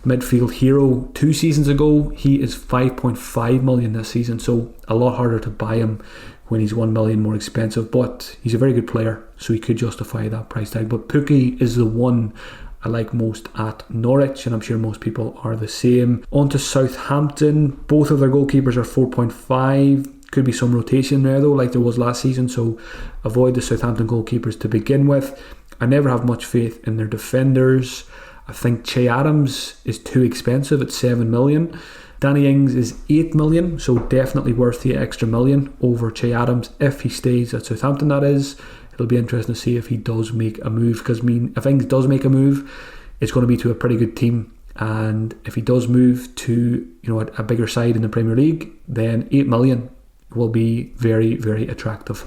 midfield hero 2 seasons ago, he is 5.5 million this season, so a lot harder to buy him when he's 1 million more expensive, but he's a very good player, so he could justify that price tag. But Pukki is the one I like most at Norwich, and I'm sure most people are the same. On to Southampton, both of their goalkeepers are 4.5. Could be some rotation there though, like there was last season, so avoid the Southampton goalkeepers to begin with. I never have much faith in their defenders. I think Che Adams is too expensive at 7 million. Danny Ings is 8 million, so definitely worth the extra million over Che Adams if he stays at Southampton, that is. It'll be interesting to see if he does make a move, because if Ings does make a move, it's going to be to a pretty good team, and if he does move to a bigger side in the Premier League, then 8 million will be very, very attractive.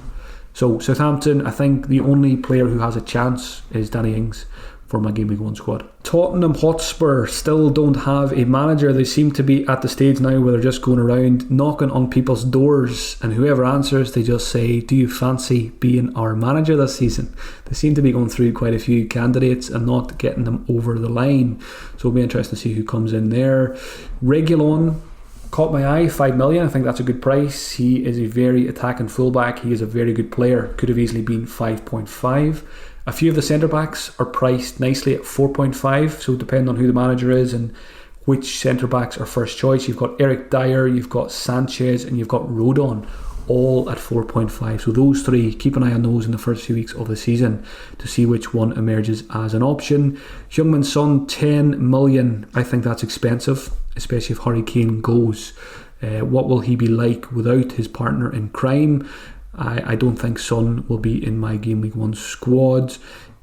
So Southampton, I think the only player who has a chance is Danny Ings for my Game Week 1 squad. Tottenham Hotspur still don't have a manager. They seem to be at the stage now where they're just going around knocking on people's doors, and whoever answers, they just say, do you fancy being our manager this season? They seem to be going through quite a few candidates and not getting them over the line, so it'll be interesting to see who comes in there. Reguilon caught my eye, 5 million. I think that's a good price. He is a very attacking fullback. He is a very good player. Could have easily been 5.5. A few of the centre backs are priced nicely at 4.5, so depending on who the manager is and which centre backs are first choice. You've got Eric Dyer, you've got Sanchez, and you've got Rodon, all at 4.5. So those three, keep an eye on those in the first few weeks of the season to see which one emerges as an option. Heung-min Son, 10 million. I think that's expensive, especially if Harry Kane goes. What will he be like without his partner in crime? I don't think Son will be in my Game Week 1 squad.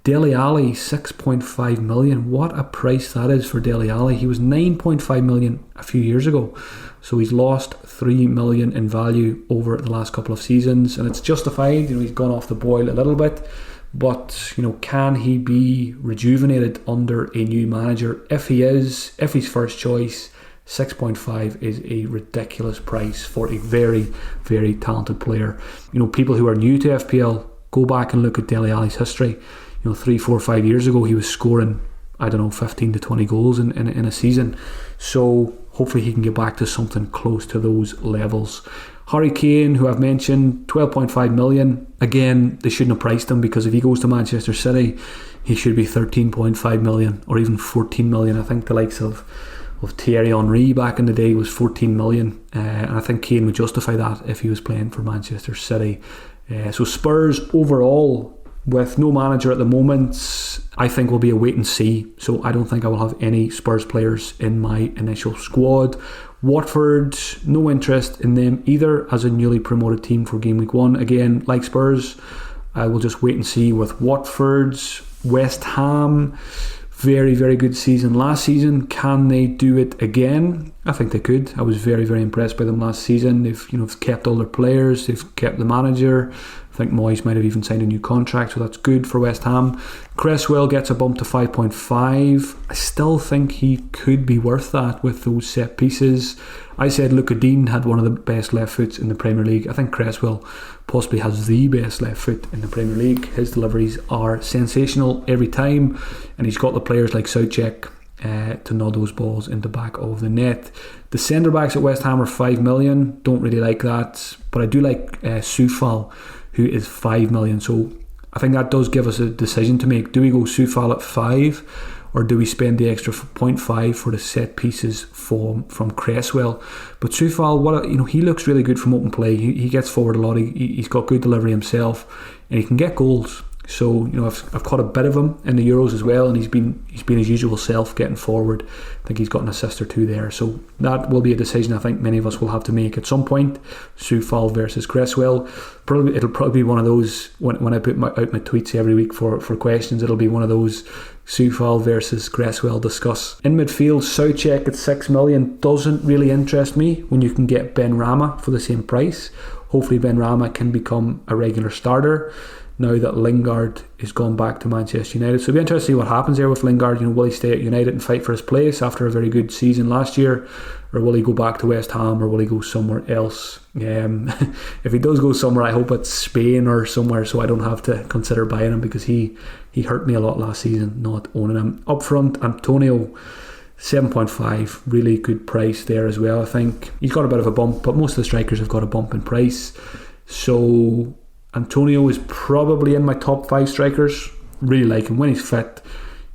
Dele Alli, 6.5 million. What a price that is for Dele Alli. He was 9.5 million a few years ago, so he's lost 3 million in value over the last couple of seasons, and it's justified. He's gone off the boil a little bit, but can he be rejuvenated under a new manager? If he's first choice, 6.5 is a ridiculous price for a very, very talented player. People who are new to FPL, go back and look at Dele Alli's history. 3, 4, 5 years ago, he was scoring, 15 to 20 goals in a season. So hopefully he can get back to something close to those levels. Harry Kane, who I've mentioned, 12.5 million. Again, they shouldn't have priced him, because if he goes to Manchester City, he should be 13.5 million or even 14 million. I think the likes of Thierry Henry back in the day was 14 million, and I think Kane would justify that if he was playing for Manchester City. So Spurs overall, with no manager at the moment, I think will be a wait and see. So I don't think I will have any Spurs players in my initial squad. Watford, no interest in them either as a newly promoted team for Game Week 1. Again, like Spurs, I will just wait and see with Watford. West Ham, very, very good season last season. Can they do it again? I think they could. I was very, very impressed by them last season. They've kept all their players. They've kept the manager. I think Moyes might have even signed a new contract, so that's good for West Ham. Cresswell gets a bump to 5.5. I still think he could be worth that with those set pieces. I said Luka Dean had one of the best left foots in the Premier League. I think Cresswell possibly has the best left foot in the Premier League. His deliveries are sensational every time, and he's got the players like Southgate to nod those balls in the back of the net. The centre backs at West Ham are 5 million. Don't really like that, but I do like Soufal, who is 5 million. So I think that does give us a decision to make. Do we go Soufal at 5, or do we spend the extra 0.5 for the set pieces from Cresswell? But Soufal, he looks really good from open play. He gets forward a lot. He's got good delivery himself, and he can get goals. So I've caught a bit of him in the Euros as well, and he's been his usual self getting forward. I think he's got an assist or two there. So that will be a decision I think many of us will have to make at some point. Soufal versus Cresswell. It'll probably be one of those when I put out my tweets every week for questions. It'll be one of those Soufal versus Cresswell discuss. In midfield, Southgate at 6 million doesn't really interest me when you can get Ben Rama for the same price. Hopefully Ben Rama can become a regular starter now that Lingard is gone back to Manchester United. So it'll be interesting to see what happens there with Lingard. Will he stay at United and fight for his place after a very good season last year, or will he go back to West Ham, or will he go somewhere else? If he does go somewhere, I hope it's Spain or somewhere, so I don't have to consider buying him, because he hurt me a lot last season not owning him. Up front, Antonio, 7.5, really good price there as well. I think he's got a bit of a bump, but most of the strikers have got a bump in price. So Antonio is probably in my top 5 strikers. Really like him when he's fit.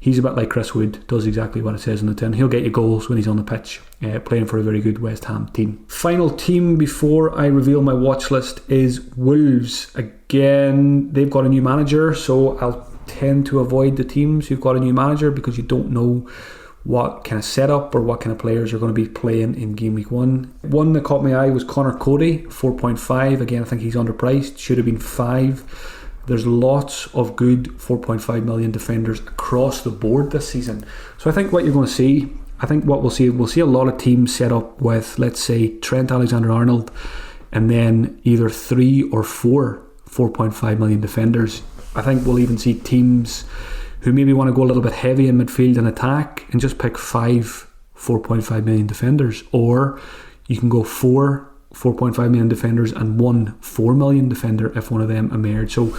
He's a bit like Chris Wood, does exactly what it says on the tin. He'll get you goals when he's on the pitch, playing for a very good West Ham team. Final team before I reveal my watch list is Wolves. Again, they've got a new manager, so I'll tend to avoid the teams who've got a new manager, because you don't know what kind of setup or what kind of players are going to be playing in Game Week 1. One that caught my eye was Connor Cody, 4.5. Again, I think he's underpriced. Should have been 5. There's lots of good 4.5 million defenders across the board this season. So I think what you're going to see, we'll see a lot of teams set up with, let's say, Trent Alexander-Arnold, and then either 3 or 4 4.5 million defenders. I think we'll even see teams who maybe want to go a little bit heavy in midfield and attack and just pick 5 4.5 million defenders, or you can go 4 4.5 million defenders and 1 4 million defender if one of them emerge. So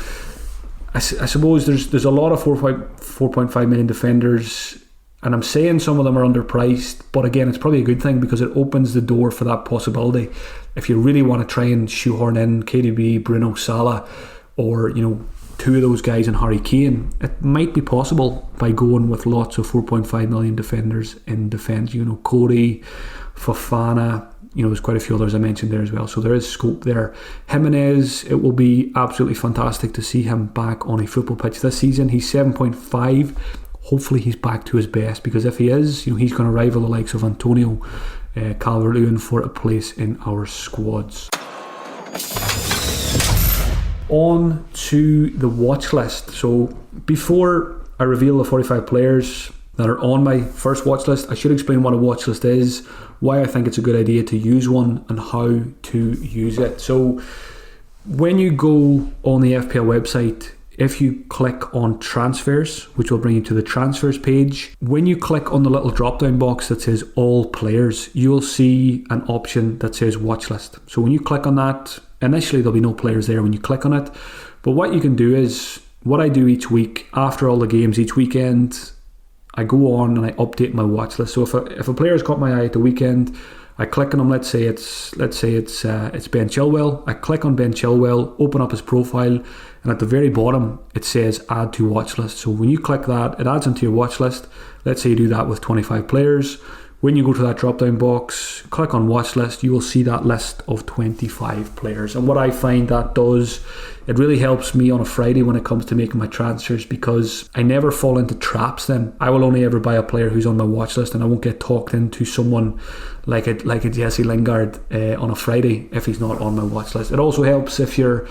I suppose there's a lot of 4.5 million defenders, and I'm saying some of them are underpriced, but again, it's probably a good thing, because it opens the door for that possibility. If you really want to try and shoehorn in KDB, Bruno, Salah, or 2 of those guys and Harry Kane, it might be possible by going with lots of 4.5 million defenders in defence. Cody, Fofana, there's quite a few others I mentioned there as well, so there is scope there. Jimenez, it will be absolutely fantastic to see him back on a football pitch this season. He's 7.5. Hopefully he's back to his best, because if he is, he's going to rival the likes of Antonio Calvert-Lewin for a place in our squads. On to the watch list. So before I reveal the 45 players that are on my first watch list, I should explain what a watch list is, why I think it's a good idea to use one, and how to use it. So when you go on the FPL website, if you click on transfers, which will bring you to the transfers page, when you click on the little drop down box that says all players, you'll see an option that says watch list. So when you click on that, initially there'll be no players there when you click on it, but what you can do is, what I do each week after all the games each weekend, I go on and I update my watch list. So if a player's caught my eye at the weekend, I click on him. Let's say it's Ben Chilwell. I click on Ben Chilwell, open up his profile, and at the very bottom it says add to watch list. So when you click that, it adds into your watch list. Let's say you do that with 25 players. When you go to that drop down box, click on watch list, you will see that list of 25 players. And what I find that does, it really helps me on a Friday when it comes to making my transfers, because I never fall into traps then. I will only ever buy a player who's on my watch list, and I won't get talked into someone like a Jesse Lingard on a Friday if he's not on my watch list. It also helps if you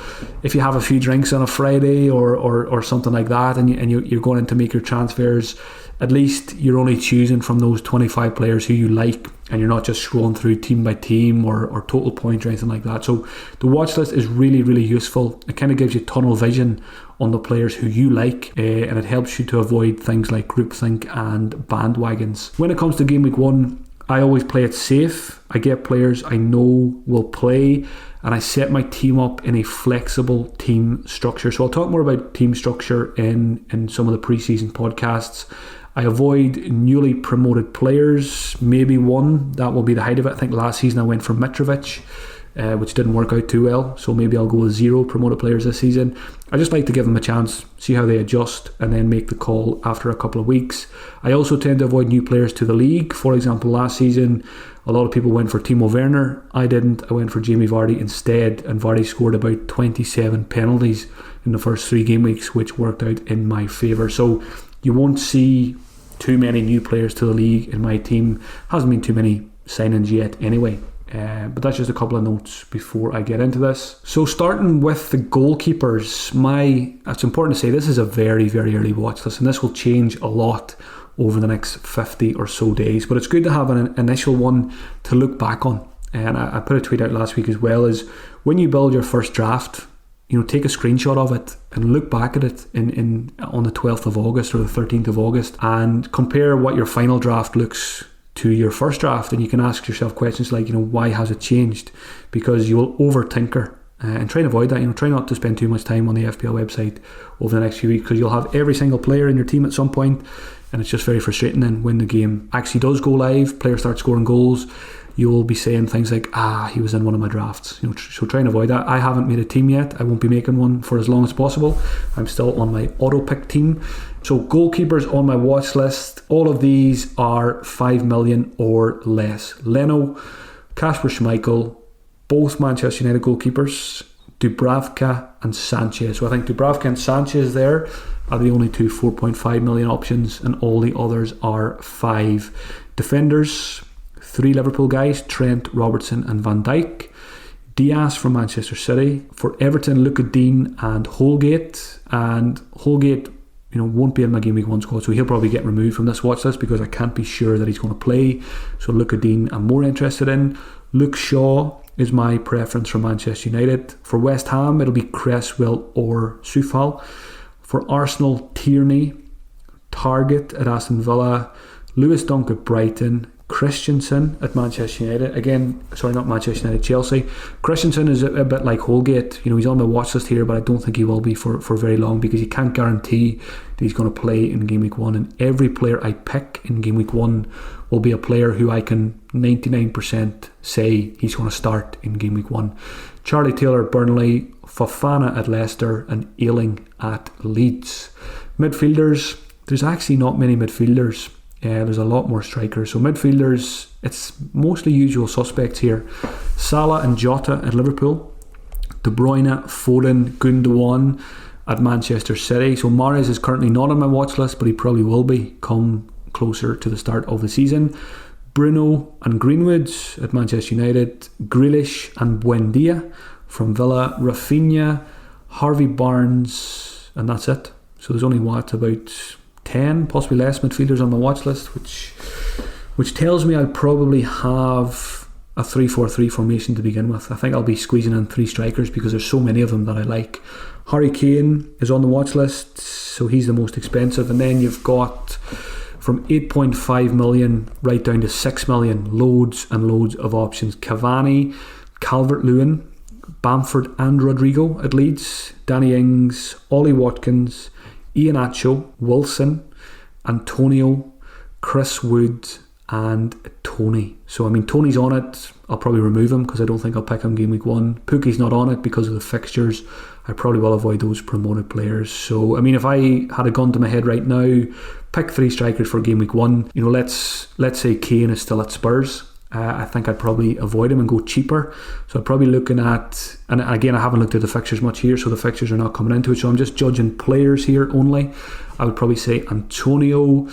have a few drinks on a Friday or something like that, and you're going in to make your transfers. At least you're only choosing from those 25 players who you like, and you're not just scrolling through team by team or total points or anything like that. So the watch list is really, really useful. It kind of gives you tunnel vision on the players who you like, and it helps you to avoid things like groupthink and bandwagons. When it comes to Game Week 1, I always play it safe. I get players I know will play, and I set my team up in a flexible team structure. So I'll talk more about team structure in some of the preseason podcasts. I avoid newly promoted players, maybe one. That will be the height of it. I think last season I went for Mitrovic, which didn't work out too well. So maybe I'll go with 0 promoted players this season. I just like to give them a chance, see how they adjust, and then make the call after a couple of weeks. I also tend to avoid new players to the league. For example, last season, a lot of people went for Timo Werner. I didn't. I went for Jamie Vardy instead, and Vardy scored about 27 penalties in the first 3 game weeks, which worked out in my favour. So you won't see too many new players to the league in my team. Hasn't been too many signings yet anyway. But that's just a couple of notes before I get into this. So starting with the goalkeepers, it's important to say this is a very, very early watch list, and this will change a lot over the next 50 or so days. But it's good to have an initial one to look back on. And I put a tweet out last week as well, is when you build your first draft, take a screenshot of it and look back at it on the 12th of August or the 13th of August and compare what your final draft looks to your first draft. And you can ask yourself questions like, why has it changed? Because you will over tinker and try and avoid that. Try not to spend too much time on the FPL website over the next few weeks, because you'll have every single player in your team at some point, and it's just very frustrating then when the game actually does go live, players start scoring goals. You will be saying things like, he was in one of my drafts. So try and avoid that. I haven't made a team yet. I won't be making one for as long as possible. I'm still on my auto pick team. So goalkeepers on my watch list, all of these are 5 million or less. Leno, Kasper Schmeichel, both Manchester United goalkeepers, Dubravka and Sanchez. So I think Dubravka and Sanchez there are the only two 4.5 million options, and all the others are 5. Defenders, 3 Liverpool guys, Trent, Robertson and Van Dijk. Diaz from Manchester City. For Everton, Luka Dean and Holgate. And Holgate, won't be in my Game Week 1 squad, so he'll probably get removed from this watch list because I can't be sure that he's going to play. So Luka Dean I'm more interested in. Luke Shaw is my preference for Manchester United. For West Ham, it'll be Cresswell or Soufal. For Arsenal, Tierney. Target at Aston Villa. Lewis Dunk at Brighton. Christensen at Manchester United. Again, sorry, not Manchester United, Chelsea. Christensen is a bit like Holgate. He's on my watch list here, but I don't think he will be for very long, because you can't guarantee that he's going to play in Game Week 1. And every player I pick in Game Week 1 will be a player who I can 99% say he's going to start in Game Week 1. Charlie Taylor at Burnley, Fofana at Leicester, and Ayling at Leeds. Midfielders, there's actually not many midfielders. There's a lot more strikers. So midfielders, it's mostly usual suspects here. Salah and Jota at Liverpool. De Bruyne, Foden, Gundogan at Manchester City. So Mahrez is currently not on my watch list, but he probably will be come closer to the start of the season. Bruno and Greenwood at Manchester United. Grealish and Buendia from Villa. Rafinha, Harvey Barnes, and that's it. So there's only about 10, possibly less midfielders on my watch list, which tells me I'll probably have a 3-4-3 formation to begin with. I think I'll be squeezing in 3 strikers because there's so many of them that I like. Harry Kane is on the watch list, so he's the most expensive. And then you've got from 8.5 million right down to 6 million, loads and loads of options. Cavani, Calvert-Lewin, Bamford and Rodrigo at Leeds, Danny Ings, Ollie Watkins, Iheanacho, Wilson, Antonio Chris Wood and Tony. So I mean, Tony's on it. I'll probably remove him because I don't think I'll pick him game week 1. Pookie's not on it because of the fixtures. I probably will avoid those promoted players. So I mean, if I had a gun to my head right now, pick 3 strikers for game week 1. You know, let's say Kane is still at Spurs. I think I'd probably avoid him and go cheaper. So I'm probably looking at, and again, I haven't looked at the fixtures much here, so the fixtures are not coming into it. So I'm just judging players here only. I would probably say Antonio,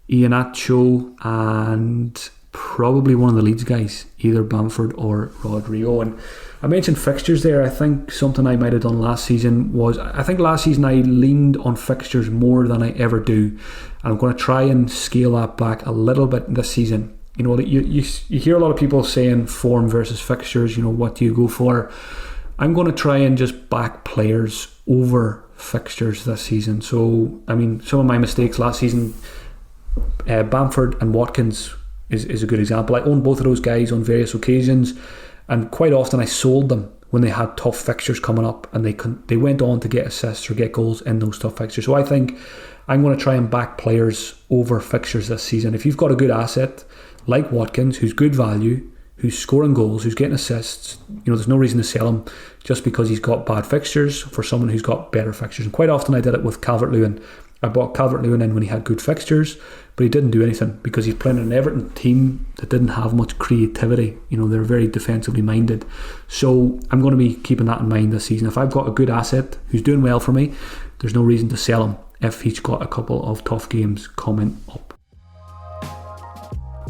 Iheanacho, and probably one of the Leeds guys, either Bamford or Rodrigo. And I mentioned fixtures there. I think something I might have done last season was, I think last season I leaned on fixtures more than I ever do, and I'm going to try and scale that back a little bit this season. You know, you hear a lot of people saying form versus fixtures, you know, what do you go for? I'm going to try and just back players over fixtures this season. So I mean, some of my mistakes last season, Bamford and Watkins is a good example. I owned both of those guys on various occasions, and quite often I sold them when they had tough fixtures coming up, and they went on to get assists or get goals in those tough fixtures. So I think I'm going to try and back players over fixtures this season. If you've got a good asset like Watkins, who's good value, who's scoring goals, who's getting assists, you know, there's no reason to sell him just because he's got bad fixtures for someone who's got better fixtures. And quite often I did it with Calvert-Lewin. I bought Calvert-Lewin in when he had good fixtures, but he didn't do anything because he's playing in an Everton team that didn't have much creativity. You know, they're very defensively minded. So I'm going to be keeping that in mind this season. If I've got a good asset who's doing well for me, there's no reason to sell him if he's got a couple of tough games coming up.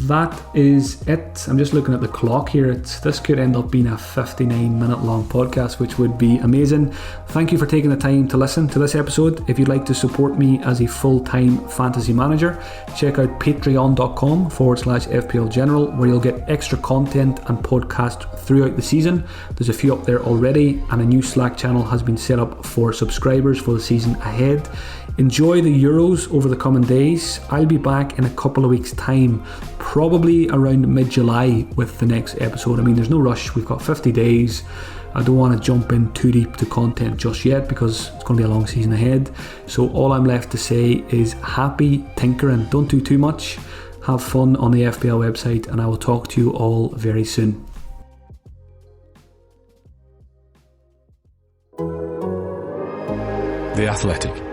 That is it. I'm just looking at the clock here. This could end up being a 59-minute long podcast, which would be amazing. Thank you for taking the time to listen to this episode. If you'd like to support me as a full-time fantasy manager, check out patreon.com/FPL General, where you'll get extra content and podcast throughout the season. There's a few up there already, and a new Slack channel has been set up for subscribers for the season ahead. Enjoy the Euros over the coming days. I'll be back in a couple of weeks' time, probably around mid-July with the next episode. I mean, there's no rush. We've got 50 days. I don't want to jump in too deep to content just yet because it's going to be a long season ahead. So all I'm left to say is happy tinkering. Don't do too much. Have fun on the FPL website, and I will talk to you all very soon. The Athletic.